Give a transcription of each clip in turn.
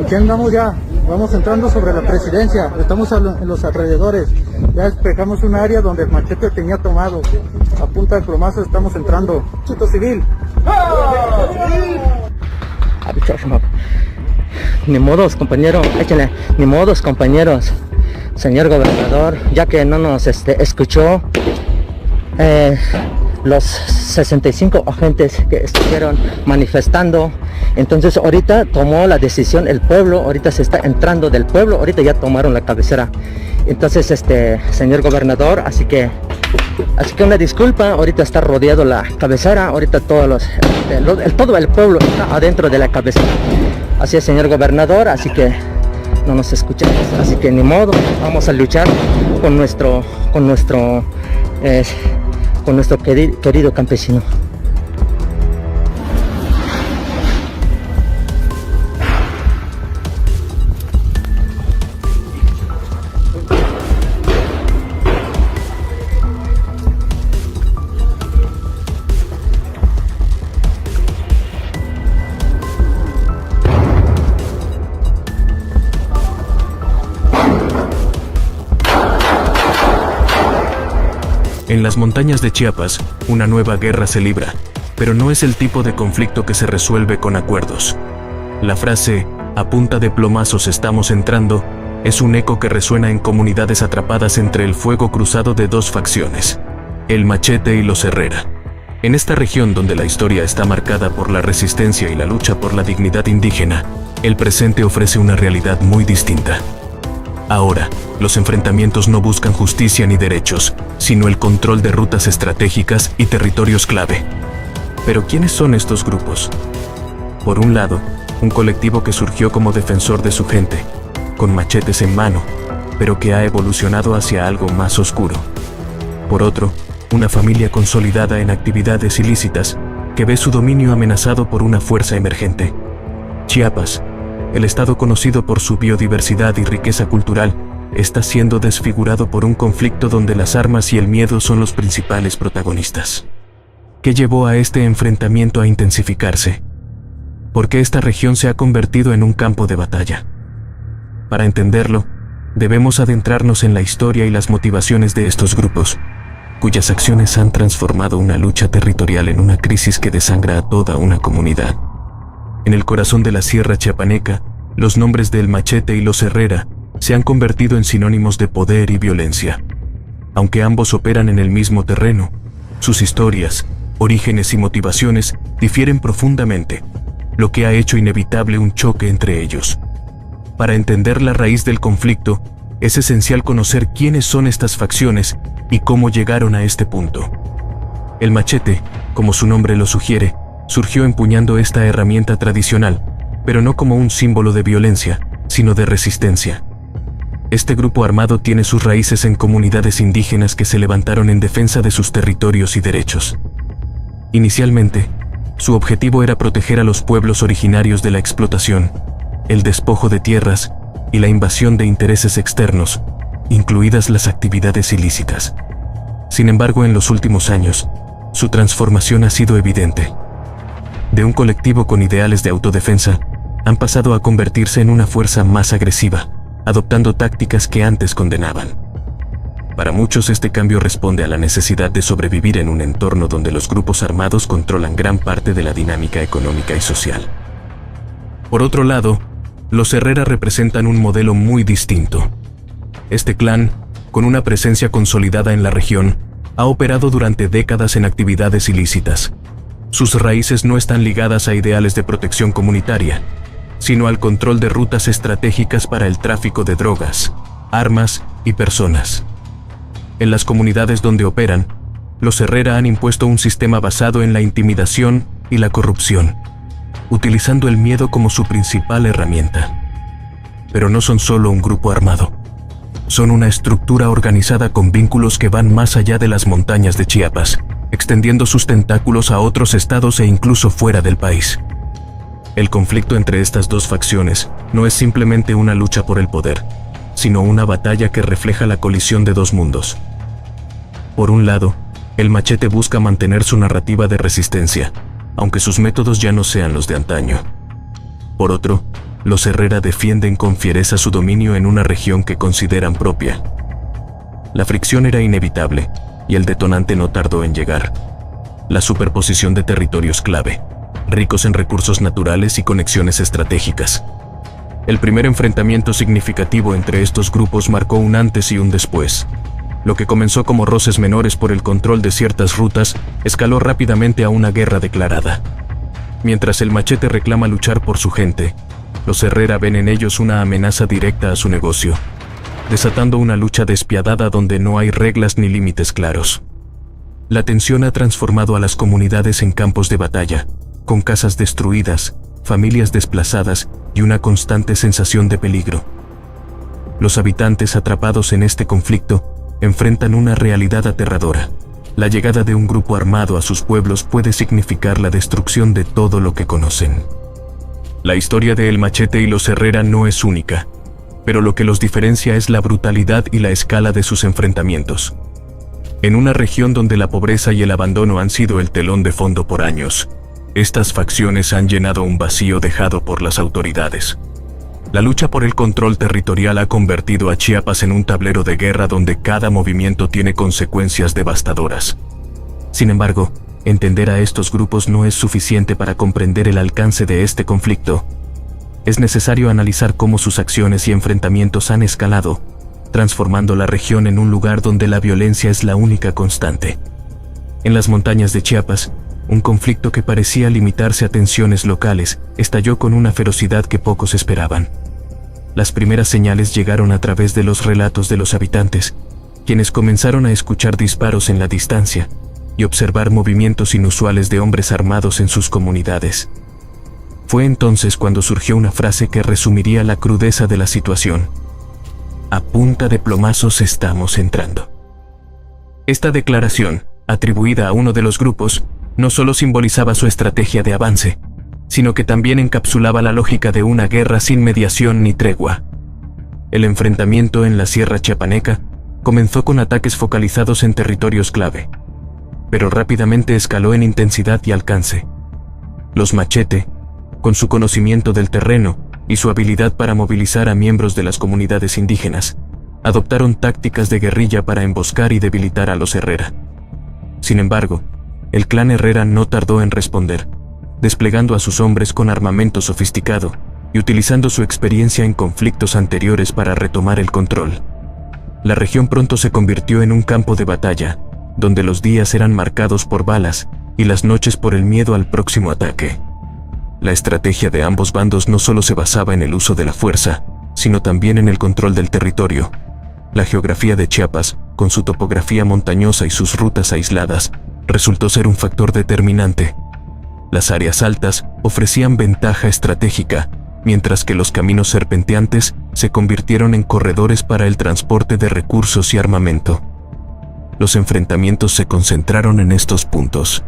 Aquí andamos ya, vamos entrando sobre la presidencia, estamos en los alrededores, ya despejamos un área donde el machete tenía tomado, a punta de plomazo estamos entrando. Ejército civil. Ni modos, compañero, échale, ni modos, compañeros. Señor gobernador, ya que no nos escuchó, los 65 agentes que estuvieron manifestando, entonces ahorita tomó la decisión el pueblo, ahorita se está entrando del pueblo, ahorita ya tomaron la cabecera. Entonces, señor gobernador, así que una disculpa, ahorita está rodeado la cabecera, ahorita todos todo el pueblo está adentro de la cabecera. Así es, señor gobernador, así que no nos escuchamos, así que ni modo, vamos a luchar con nuestro querido campesino. En las montañas de Chiapas, una nueva guerra se libra, pero no es el tipo de conflicto que se resuelve con acuerdos. La frase, a punta de plomazos estamos entrando, es un eco que resuena en comunidades atrapadas entre el fuego cruzado de dos facciones, el Machete y los Herrera. En esta región donde la historia está marcada por la resistencia y la lucha por la dignidad indígena, el presente ofrece una realidad muy distinta. Ahora, los enfrentamientos no buscan justicia ni derechos, sino el control de rutas estratégicas y territorios clave. Pero ¿quiénes son estos grupos? Por un lado, un colectivo que surgió como defensor de su gente, con machetes en mano, pero que ha evolucionado hacia algo más oscuro. Por otro, una familia consolidada en actividades ilícitas, que ve su dominio amenazado por una fuerza emergente. Chiapas, el estado conocido por su biodiversidad y riqueza cultural, está siendo desfigurado por un conflicto donde las armas y el miedo son los principales protagonistas. ¿Qué llevó a este enfrentamiento a intensificarse? ¿Por qué esta región se ha convertido en un campo de batalla? Para entenderlo, debemos adentrarnos en la historia y las motivaciones de estos grupos, cuyas acciones han transformado una lucha territorial en una crisis que desangra a toda una comunidad. En el corazón de la Sierra Chiapaneca, los nombres del Machete y los Herrera se han convertido en sinónimos de poder y violencia. Aunque ambos operan en el mismo terreno, sus historias, orígenes y motivaciones difieren profundamente, lo que ha hecho inevitable un choque entre ellos. Para entender la raíz del conflicto, es esencial conocer quiénes son estas facciones y cómo llegaron a este punto. El Machete, como su nombre lo sugiere, surgió empuñando esta herramienta tradicional, pero no como un símbolo de violencia, sino de resistencia. Este grupo armado tiene sus raíces en comunidades indígenas que se levantaron en defensa de sus territorios y derechos. Inicialmente, su objetivo era proteger a los pueblos originarios de la explotación, el despojo de tierras y la invasión de intereses externos, incluidas las actividades ilícitas. Sin embargo, en los últimos años, su transformación ha sido evidente. De un colectivo con ideales de autodefensa, han pasado a convertirse en una fuerza más agresiva, adoptando tácticas que antes condenaban. Para muchos este cambio responde a la necesidad de sobrevivir en un entorno donde los grupos armados controlan gran parte de la dinámica económica y social. Por otro lado, los Herrera representan un modelo muy distinto. Este clan, con una presencia consolidada en la región, ha operado durante décadas en actividades ilícitas. Sus raíces no están ligadas a ideales de protección comunitaria, sino al control de rutas estratégicas para el tráfico de drogas, armas y personas. En las comunidades donde operan, los Herrera han impuesto un sistema basado en la intimidación y la corrupción, utilizando el miedo como su principal herramienta. Pero no son solo un grupo armado. Son una estructura organizada con vínculos que van más allá de las montañas de Chiapas, extendiendo sus tentáculos a otros estados e incluso fuera del país. El conflicto entre estas dos facciones no es simplemente una lucha por el poder, sino una batalla que refleja la colisión de dos mundos. Por un lado, el Machete busca mantener su narrativa de resistencia, aunque sus métodos ya no sean los de antaño. Por otro, los Herrera defienden con fiereza su dominio en una región que consideran propia. La fricción era inevitable, y el detonante no tardó en llegar. La superposición de territorios clave, ricos en recursos naturales y conexiones estratégicas. El primer enfrentamiento significativo entre estos grupos marcó un antes y un después. Lo que comenzó como roces menores por el control de ciertas rutas, escaló rápidamente a una guerra declarada. Mientras el Machete reclama luchar por su gente, los Herrera ven en ellos una amenaza directa a su negocio, desatando una lucha despiadada donde no hay reglas ni límites claros. La tensión ha transformado a las comunidades en campos de batalla, con casas destruidas, familias desplazadas y una constante sensación de peligro. Los habitantes atrapados en este conflicto enfrentan una realidad aterradora. La llegada de un grupo armado a sus pueblos puede significar la destrucción de todo lo que conocen. La historia de El Machete y los Herrera no es única, pero lo que los diferencia es la brutalidad y la escala de sus enfrentamientos. En una región donde la pobreza y el abandono han sido el telón de fondo por años, estas facciones han llenado un vacío dejado por las autoridades. La lucha por el control territorial ha convertido a Chiapas en un tablero de guerra donde cada movimiento tiene consecuencias devastadoras. Sin embargo, entender a estos grupos no es suficiente para comprender el alcance de este conflicto. Es necesario analizar cómo sus acciones y enfrentamientos han escalado, transformando la región en un lugar donde la violencia es la única constante. En las montañas de Chiapas, un conflicto que parecía limitarse a tensiones locales estalló con una ferocidad que pocos esperaban. Las primeras señales llegaron a través de los relatos de los habitantes, quienes comenzaron a escuchar disparos en la distancia y observar movimientos inusuales de hombres armados en sus comunidades. Fue entonces cuando surgió una frase que resumiría la crudeza de la situación: a punta de plomazos estamos entrando. Esta declaración, atribuida a uno de los grupos, no solo simbolizaba su estrategia de avance, sino que también encapsulaba la lógica de una guerra sin mediación ni tregua. El enfrentamiento en la Sierra Chiapaneca comenzó con ataques focalizados en territorios clave, pero rápidamente escaló en intensidad y alcance. Los Machete, con su conocimiento del terreno y su habilidad para movilizar a miembros de las comunidades indígenas, adoptaron tácticas de guerrilla para emboscar y debilitar a los Herrera. Sin embargo, el clan Herrera no tardó en responder, desplegando a sus hombres con armamento sofisticado y utilizando su experiencia en conflictos anteriores para retomar el control. La región pronto se convirtió en un campo de batalla, donde los días eran marcados por balas y las noches por el miedo al próximo ataque. La estrategia de ambos bandos no solo se basaba en el uso de la fuerza, sino también en el control del territorio. La geografía de Chiapas, con su topografía montañosa y sus rutas aisladas, resultó ser un factor determinante. Las áreas altas ofrecían ventaja estratégica, mientras que los caminos serpenteantes se convirtieron en corredores para el transporte de recursos y armamento. Los enfrentamientos se concentraron en estos puntos,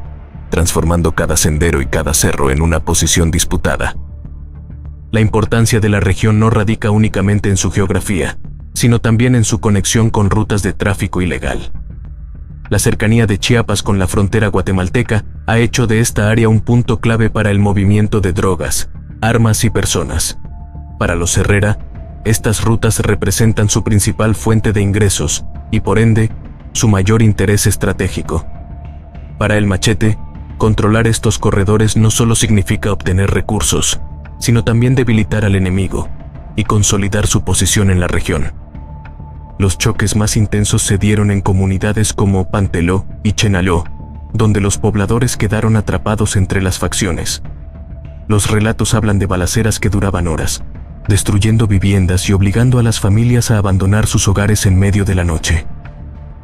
transformando cada sendero y cada cerro en una posición disputada. La importancia de la región no radica únicamente en su geografía, sino también en su conexión con rutas de tráfico ilegal. La cercanía de Chiapas con la frontera guatemalteca ha hecho de esta área un punto clave para el movimiento de drogas, armas y personas. Para los Herrera, estas rutas representan su principal fuente de ingresos y, por ende, su mayor interés estratégico. Para el Machete, controlar estos corredores no solo significa obtener recursos, sino también debilitar al enemigo y consolidar su posición en la región. Los choques más intensos se dieron en comunidades como Panteló y Chenaló, donde los pobladores quedaron atrapados entre las facciones. Los relatos hablan de balaceras que duraban horas, destruyendo viviendas y obligando a las familias a abandonar sus hogares en medio de la noche.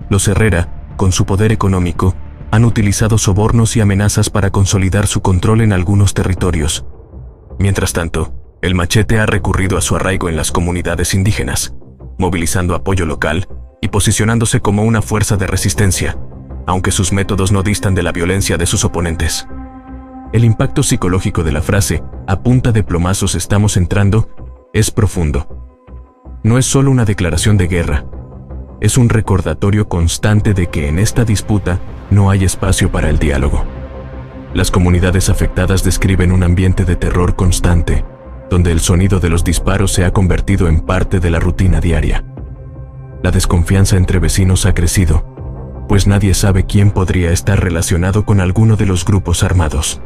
Los Herrera, con su poder económico, han utilizado sobornos y amenazas para consolidar su control en algunos territorios. Mientras tanto, el Machete ha recurrido a su arraigo en las comunidades indígenas, movilizando apoyo local y posicionándose como una fuerza de resistencia, aunque sus métodos no distan de la violencia de sus oponentes. El impacto psicológico de la frase "a punta de plomazos estamos entrando" es profundo. No es solo una declaración de guerra, es un recordatorio constante de que en esta disputa no hay espacio para el diálogo. Las comunidades afectadas describen un ambiente de terror constante, donde el sonido de los disparos se ha convertido en parte de la rutina diaria. La desconfianza entre vecinos ha crecido, pues nadie sabe quién podría estar relacionado con alguno de los grupos armados.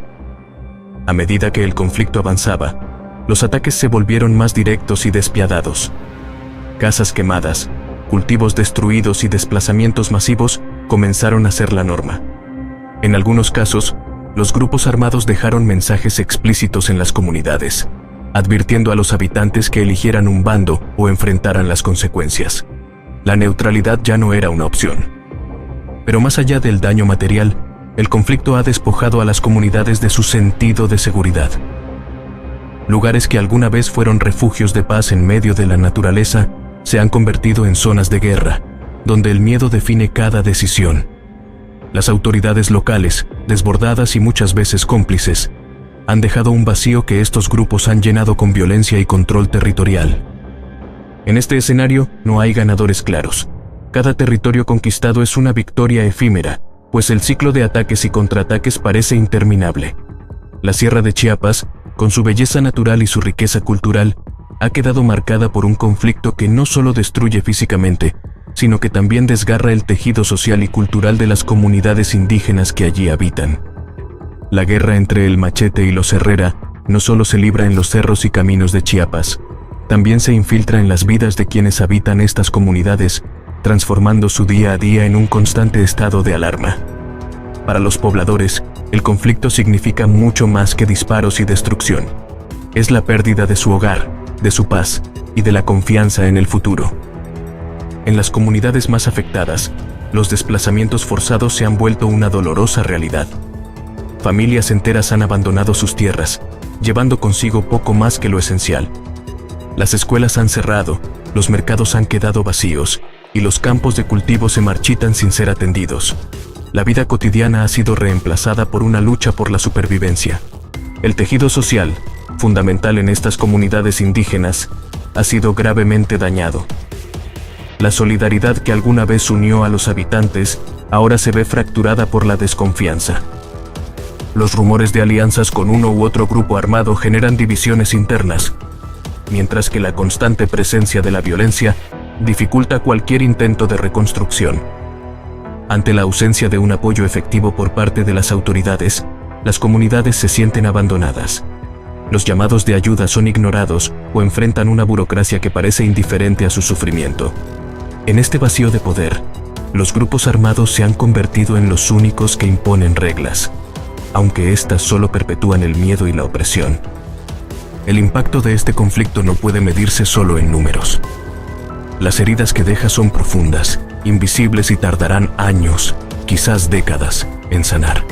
A medida que el conflicto avanzaba, los ataques se volvieron más directos y despiadados. Casas quemadas, cultivos destruidos y desplazamientos masivos comenzaron a ser la norma. En algunos casos, los grupos armados dejaron mensajes explícitos en las comunidades, advirtiendo a los habitantes que eligieran un bando o enfrentaran las consecuencias. La neutralidad ya no era una opción. Pero más allá del daño material, el conflicto ha despojado a las comunidades de su sentido de seguridad. Lugares que alguna vez fueron refugios de paz en medio de la naturaleza se han convertido en zonas de guerra, donde el miedo define cada decisión. Las autoridades locales, desbordadas y muchas veces cómplices, han dejado un vacío que estos grupos han llenado con violencia y control territorial. En este escenario no hay ganadores claros. Cada territorio conquistado es una victoria efímera, pues el ciclo de ataques y contraataques parece interminable. La Sierra de Chiapas, con su belleza natural y su riqueza cultural, ha quedado marcada por un conflicto que no solo destruye físicamente, sino que también desgarra el tejido social y cultural de las comunidades indígenas que allí habitan. La guerra entre el Machete y los Herrera no solo se libra en los cerros y caminos de Chiapas, también se infiltra en las vidas de quienes habitan estas comunidades, transformando su día a día en un constante estado de alarma. Para los pobladores, el conflicto significa mucho más que disparos y destrucción. Es la pérdida de su hogar, de su paz y de la confianza en el futuro. En las comunidades más afectadas, los desplazamientos forzados se han vuelto una dolorosa realidad. Familias enteras han abandonado sus tierras, llevando consigo poco más que lo esencial. Las escuelas han cerrado, los mercados han quedado vacíos, y los campos de cultivo se marchitan sin ser atendidos. La vida cotidiana ha sido reemplazada por una lucha por la supervivencia. El tejido social, fundamental en estas comunidades indígenas, ha sido gravemente dañado. La solidaridad que alguna vez unió a los habitantes, ahora se ve fracturada por la desconfianza. Los rumores de alianzas con uno u otro grupo armado generan divisiones internas, mientras que la constante presencia de la violencia dificulta cualquier intento de reconstrucción. Ante la ausencia de un apoyo efectivo por parte de las autoridades, las comunidades se sienten abandonadas. Los llamados de ayuda son ignorados o enfrentan una burocracia que parece indiferente a su sufrimiento. En este vacío de poder, los grupos armados se han convertido en los únicos que imponen reglas, aunque éstas solo perpetúan el miedo y la opresión. El impacto de este conflicto no puede medirse solo en números. Las heridas que deja son profundas, invisibles y tardarán años, quizás décadas, en sanar.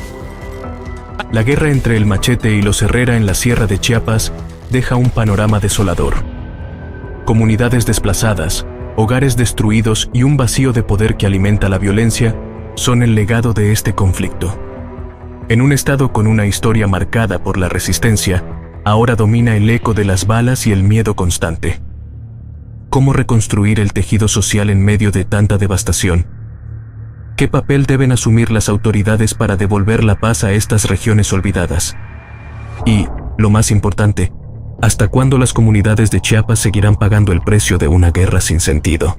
La guerra entre el Machete y los Herrera en la Sierra de Chiapas deja un panorama desolador. Comunidades desplazadas, hogares destruidos y un vacío de poder que alimenta la violencia son el legado de este conflicto. En un estado con una historia marcada por la resistencia, ahora domina el eco de las balas y el miedo constante. ¿Cómo reconstruir el tejido social en medio de tanta devastación? ¿Qué papel deben asumir las autoridades para devolver la paz a estas regiones olvidadas? Y, lo más importante, ¿hasta cuándo las comunidades de Chiapas seguirán pagando el precio de una guerra sin sentido?